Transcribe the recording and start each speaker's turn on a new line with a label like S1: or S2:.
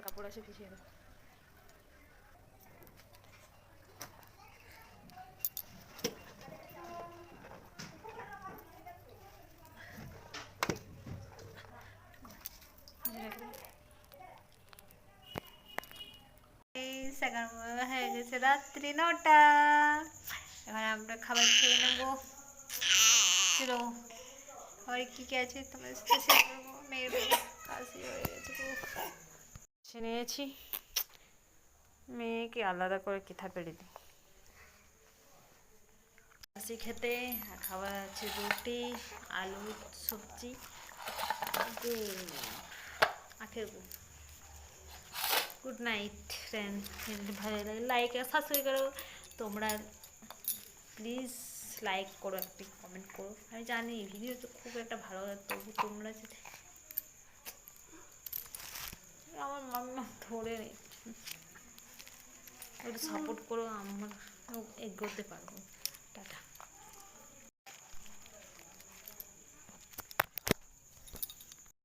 S1: কাপড় আছে ভিজিয়ে দেবো। হয়ে গেছে রাত্রি 9টা, এবার আমরা খাবার খেয়ে নেবো। চলো খাবার কী কী আছে তোমার সাথে শেয়ার করবো। মেয়ের কাশি হয়ে গেছে, সে নিয়েছি মেয়েকে আলাদা করে কেথা পেড়ে দিই কাশি খেতে। আর খাবার আছে রুটি, আলু সবজি, আখের গুড়। গুড নাইট ফ্রেন্ড, ভালো লাগে লাইক আর সাবস্ক্রাইব করো তোমরা, প্লিজ লাইক করো, একটি কমেন্ট করো। আমি জানি ভিডিও তো খুব একটা ভালো লাগে, তবু তোমরা যদি আমার মাম্মা ধরে নিচ্ছে একটু সাপোর্ট করো, আমার এগোতে পারবো।